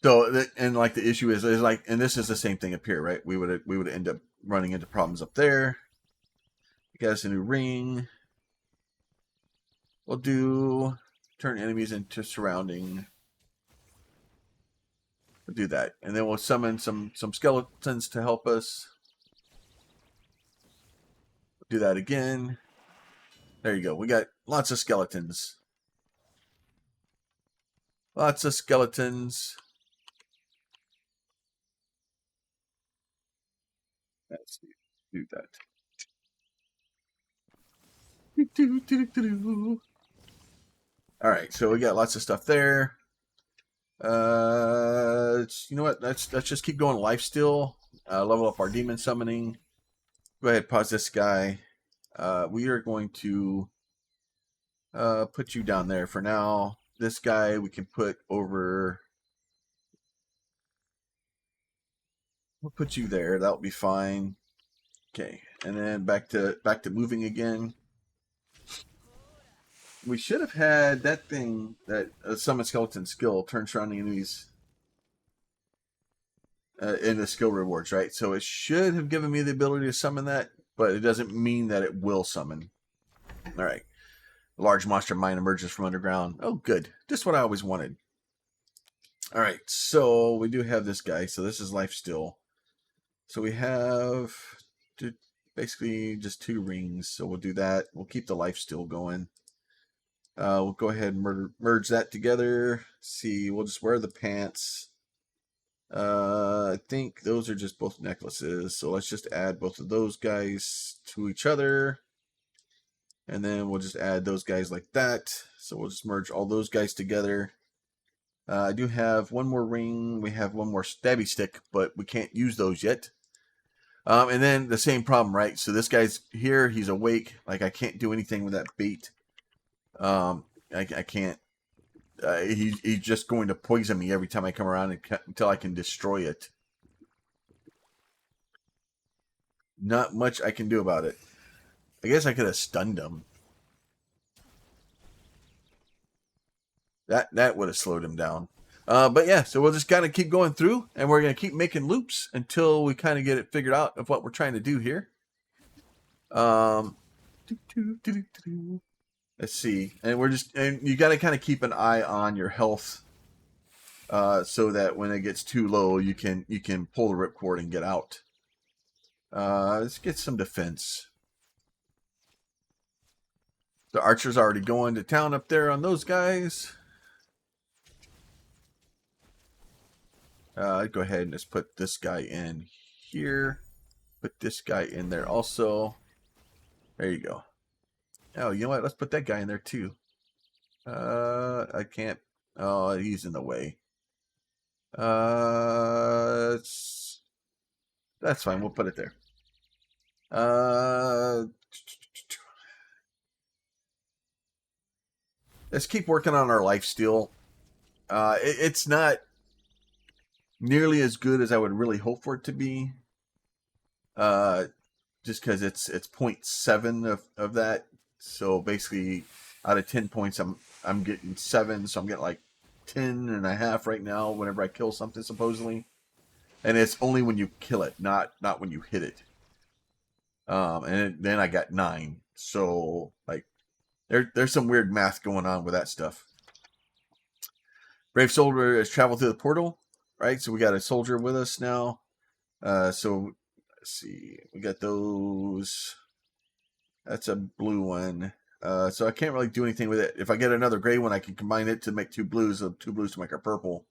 So, and like the issue is like, and this is the same thing up here, right? We would end up running into problems up there. You got us a new ring. We'll do turn enemies into surrounding. We'll do that, and then we'll summon some skeletons to help us. We'll do that again. There you go. We got lots of skeletons. Lots of skeletons. Let's do that. All right, so we got lots of stuff there. You know what? Let's just keep going. Life steal. Level up our demon summoning. Go ahead, pause this guy. We are going to put you down there for now. This guy we can put over. We'll put you there. That'll be fine. Okay, and then back to moving again. We should have had that thing, that summon skeleton skill, turn surrounding enemies in the skill rewards, right? So it should have given me the ability to summon that, but it doesn't mean that it will summon. All right. A large monster mine emerges from underground. Oh, good. Just what I always wanted. All right. So we do have this guy. So this is life steal. So we have basically just 2 rings. So we'll do that. We'll keep the life steal going. We'll go ahead and merge that together. See, we'll just wear the pants. I think those are just both necklaces. So let's just add both of those guys to each other. And then we'll just add those guys like that. So we'll just merge all those guys together. I do have one more ring. We have one more stabby stick, but we can't use those yet. And then the same problem, right? So this guy's here. He's awake. Like, I can't do anything with that bait. I can't. He's just going to poison me every time I come around until I can destroy it. Not much I can do about it. I guess I could have stunned him. That would have slowed him down. But yeah, so we'll just kind of keep going through, and we're going to keep making loops until we kind of get it figured out of what we're trying to do here. Let's see, and you got to kind of keep an eye on your health, so that when it gets too low, you can pull the ripcord and get out. Let's get some defense. The archer's already going to town up there on those guys. Go ahead and just put this guy in here. Put this guy in there also. There you go. Oh, you know what? Let's put that guy in there too. I can't. Oh, he's in the way. That's fine. We'll put it there. let's keep working on our life steal. It's not nearly as good as I would really hope for it to be. Just because it's 0.7 of that. So basically, out of 10 points, I'm getting 7. So I'm getting like 10.5 right now whenever I kill something supposedly, and it's only when you kill it, not when you hit it. Then I got 9. So like, there's some weird math going on with that stuff. Brave soldier has traveled through the portal, right? So we got a soldier with us now. So let's see, we got those. That's a blue one. So I can't really do anything with it. If I get another gray one, I can combine it to make 2 blues, 2 blues to make a purple.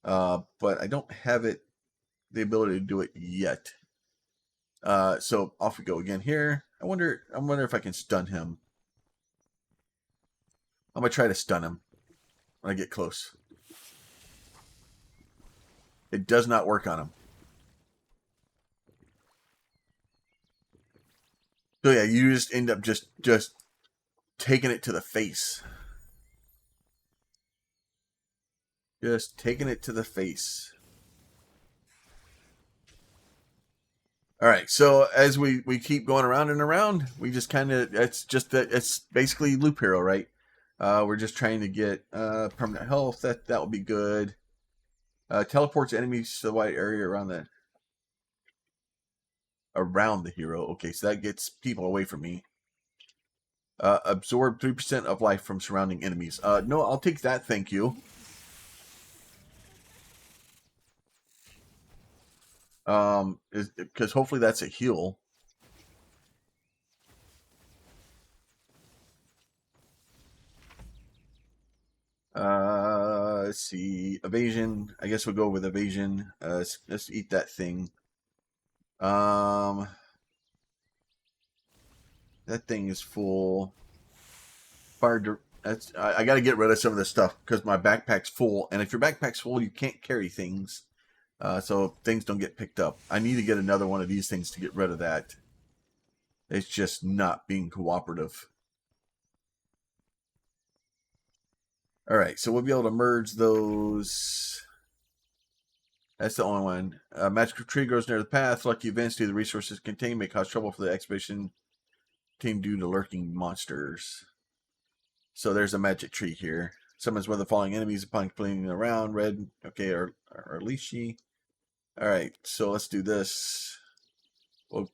But I don't have the ability to do it yet. So off we go again here. I wonder if I can stun him. I'm gonna try to stun him when I get close. It does not work on him. So yeah, you just end up just taking it to the face. Just taking it to the face. All right, so as we keep going around and around, we just kind of, it's basically loop hero, right? We're just trying to get permanent health. That will be good. Teleports enemies to the white area around the hero. Okay, so that gets people away from me. Absorb 3% of life from surrounding enemies. No, I'll take that, thank you. Because hopefully that's a heal. Let's see, evasion. I guess we'll go with evasion. Let's eat that thing. That thing is full. I got to get rid of some of this stuff because my backpack's full. And if your backpack's full, you can't carry things. So things don't get picked up. I need to get another one of these things to get rid of that. It's just not being cooperative. All right, so we'll be able to merge those. That's the only one. Magical tree grows near the path. Lucky events due to the resources contained may cause trouble for the expedition team due to lurking monsters. So there's a magic tree here. Summons one of the following enemies upon completing the round. Red, okay, or Lishi. All right, so let's do this. We'll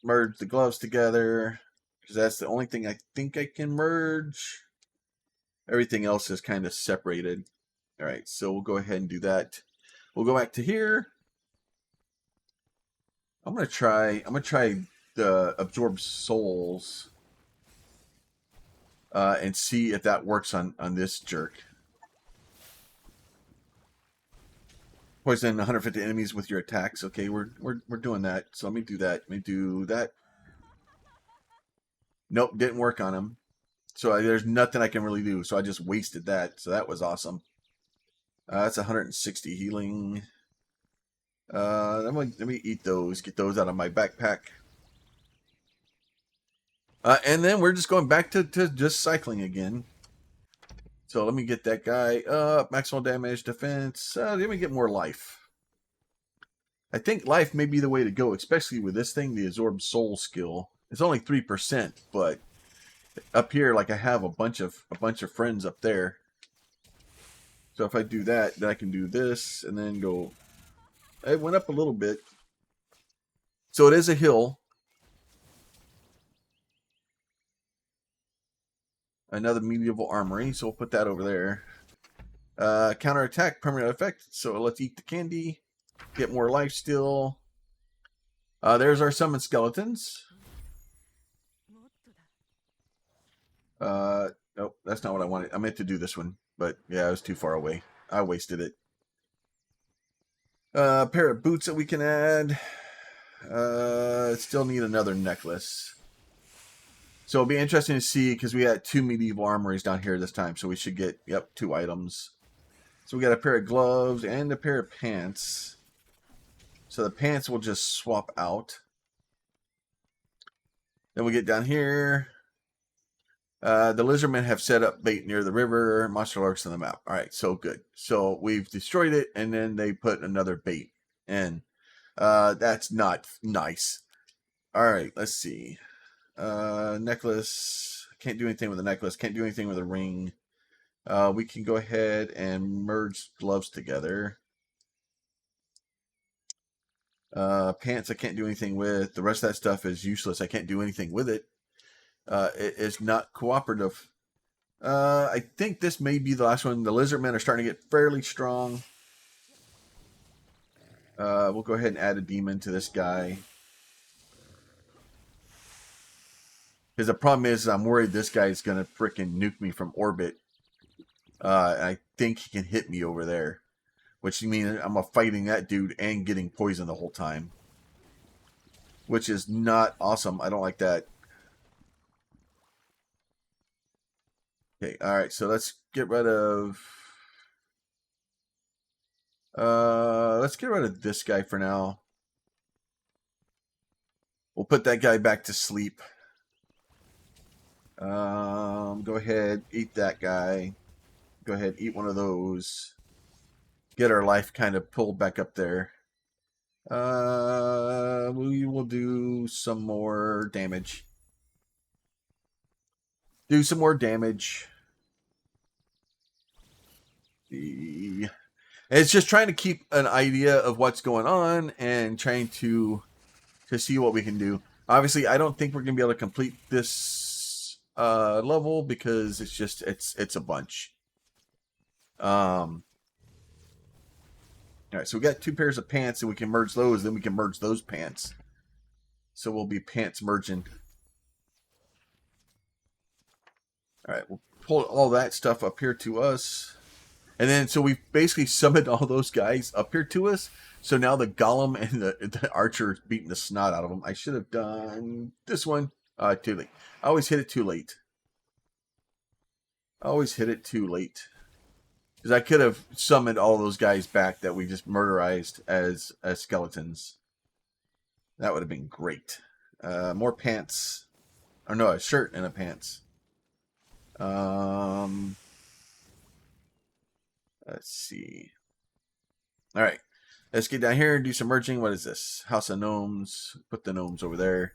merge the gloves together because that's the only thing I think I can merge. Everything else is kind of separated. All right, so we'll go ahead and do that. We'll go back to here. I'm gonna try the absorb souls and see if that works on this jerk. Poison 150 enemies with your attacks. Okay, we're doing that. So let me do that. Let me do that. Nope, didn't work on him. So there's nothing I can really do. So I just wasted that. So that was awesome. That's 160 healing. Let me eat those. Get those out of my backpack. And then we're just going back to just cycling again. So let me get that guy up. Maximal damage, defense. Let me get more life. I think life may be the way to go, especially with this thing, the absorb soul skill. It's only 3%, but up here, like I have a bunch of friends up there. So if I do that, then I can do this and then go. It went up a little bit. So it is a hill. Another medieval armory, so we'll put that over there. Counterattack, permanent effect. So let's eat the candy. Get more life steal. There's our summon skeletons. Nope, that's not what I wanted. I meant to do this one, but yeah, I was too far away. I wasted it. Pair of boots that we can add. Still need another necklace. So it'll be interesting to see because we had 2 medieval armories down here this time, so we should get 2 items. So we got a pair of gloves and a pair of pants. So the pants will just swap out. Then we get down here. The lizardmen have set up bait near the river. Monster lurks on the map. All right, so good. So we've destroyed it, and then they put another bait in. That's not nice. All right, let's see. Necklace. Can't do anything with a necklace. Can't do anything with a ring. We can go ahead and merge gloves together. Pants I can't do anything with. The rest of that stuff is useless. I can't do anything with it. It is not cooperative. I think this may be the last one. The lizardmen are starting to get fairly strong. We'll go ahead and add a demon to this guy. Because the problem is I'm worried this guy is going to freaking nuke me from orbit. I think he can hit me over there. Which means I'm fighting that dude and getting poisoned the whole time. Which is not awesome. I don't like that. Okay, alright, so let's get rid of... let's get rid of this guy for now. We'll put that guy back to sleep. Go ahead, eat that guy. Go ahead, eat one of those. Get our life kind of pulled back up there. We will do some more damage. Do some more damage. It's just trying to keep an idea of what's going on and trying to see what we can do. Obviously, I don't think we're going to be able to complete this level because it's just it's a bunch. All right, so we got 2 pairs of pants, and we can merge those. Then we can merge those pants. So we'll be pants merging. All right, we'll pull all that stuff up here to us. And then, so we've basically summoned all those guys up here to us. So now the golem and the archer is beating the snot out of them. I should have done this one. Too late. I always hit it too late. Because I could have summoned all those guys back that we just murderized as skeletons. That would have been great. More pants. Or no, a shirt and a pants. Let's see. All right. Let's get down here and do some merging. What is this? House of Gnomes. Put the gnomes over there.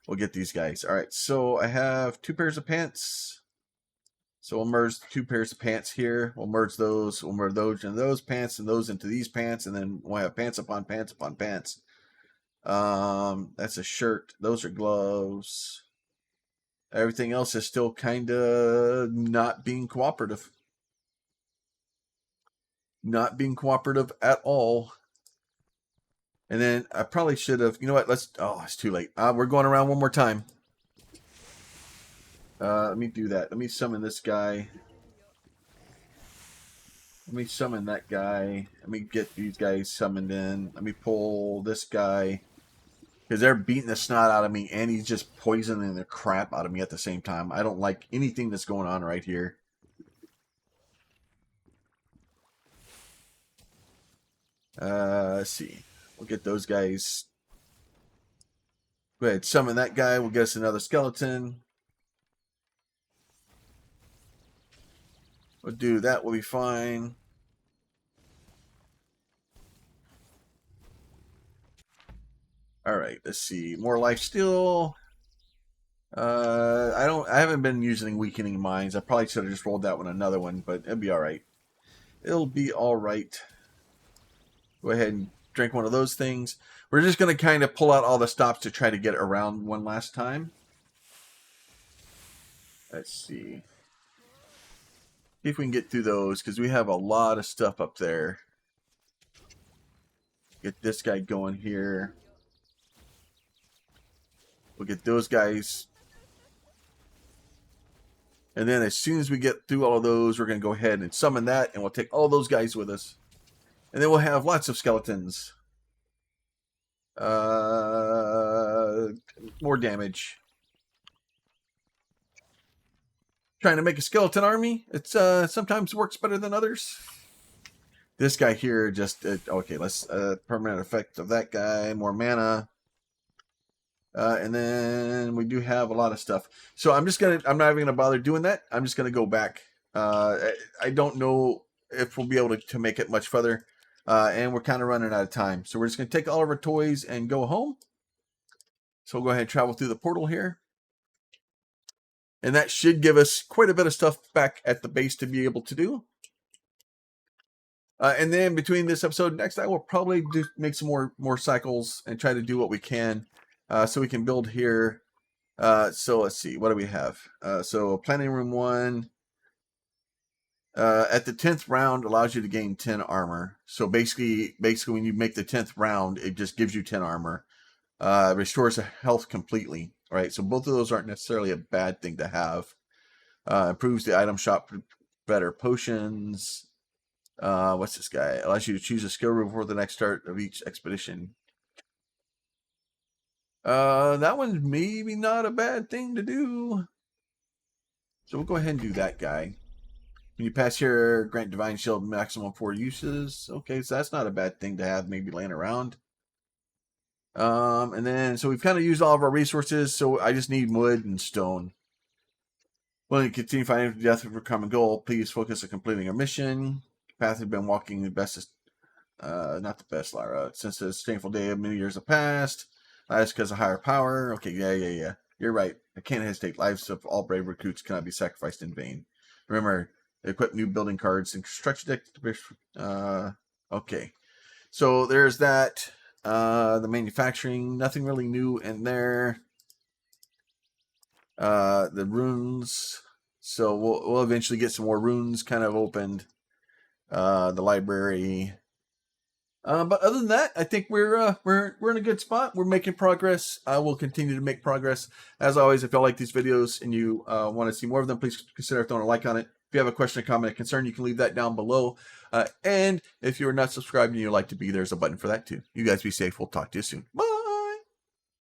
We'll get these guys. All right. So I have 2 pairs of pants. So we'll merge 2 pairs of pants here. We'll merge those. We'll merge those into those pants and those into these pants. And then we'll have pants upon pants upon pants. That's a shirt. Those are gloves. Everything else is still kind of not being cooperative. Not being cooperative at all. And then I probably should have, you know what, oh, it's too late. We're going around one more time. Let me do that. Let me summon this guy. Let me summon that guy. Let me get these guys summoned in. Let me pull this guy. Because they're beating the snot out of me, and he's just poisoning the crap out of me at the same time. I don't like anything that's going on right here. Let's see. We'll get those guys. Go ahead, summon that guy. We'll get us another skeleton. We'll do that. We'll be fine. All right. Let's see. More life steal. I haven't been using weakening minds. I probably should have just rolled that one another one, but it'll be all right. It'll be all right. Go ahead and drink one of those things. We're just going to kind of pull out all the stops to try to get around one last time. Let's see. See if we can get through those, because we have a lot of stuff up there. Get this guy going here. We'll get those guys. And then as soon as we get through all of those, we're going to go ahead and summon that, and we'll take all those guys with us. And then we'll have lots of skeletons. More damage. Trying to make a skeleton army. It's sometimes works better than others. This guy here just okay. Let's permanent effect of that guy. More mana. And then we do have a lot of stuff. So I'm not even gonna bother doing that. I'm just gonna go back. I don't know if we'll be able to make it much further. And we're kind of running out of time. So we're just gonna take all of our toys and go home. So we'll go ahead and travel through the portal here. And that should give us quite a bit of stuff back at the base to be able to do. And then between this episode and next, I will probably make some more cycles and try to do what we can so we can build here. So let's see, what do we have? So planning room 1 at the 10th round allows you to gain 10 armor. So basically when you make the 10th round, it just gives you 10 armor. Restores health completely. All right, so both of those aren't necessarily a bad thing to have. Improves the item shop, better potions. What's this guy? Allows you to choose a skill room before the next start of each expedition. That one's maybe not a bad thing to do. So we'll go ahead and do that guy. When you pass here, grant divine shield maximum 4 uses. Okay, so that's not a bad thing to have maybe laying around. And then, so we've kind of used all of our resources, so I just need wood and stone. When you continue finding death of your common goal, please focus on completing our mission. Path has been walking the bestest, not the best, Lara. Since this shameful day of many years have passed, that's because of higher power. Okay, yeah. You're right. I can't hesitate. Lives of all brave recruits cannot be sacrificed in vain. Remember, equip new building cards and construction deck. Okay, so there's that. The manufacturing, nothing really new in there. The runes, so we'll eventually get some more runes kind of opened. The library. But other than that, I think we're in a good spot. We're making progress. I will continue to make progress. As always, if y'all like these videos and you want to see more of them, please consider throwing a like on it. If you have a question, a comment, a concern, you can leave that down below. And if you're not subscribed and you'd like to be, there's a button for that too. You guys be safe. We'll talk to you soon. Bye.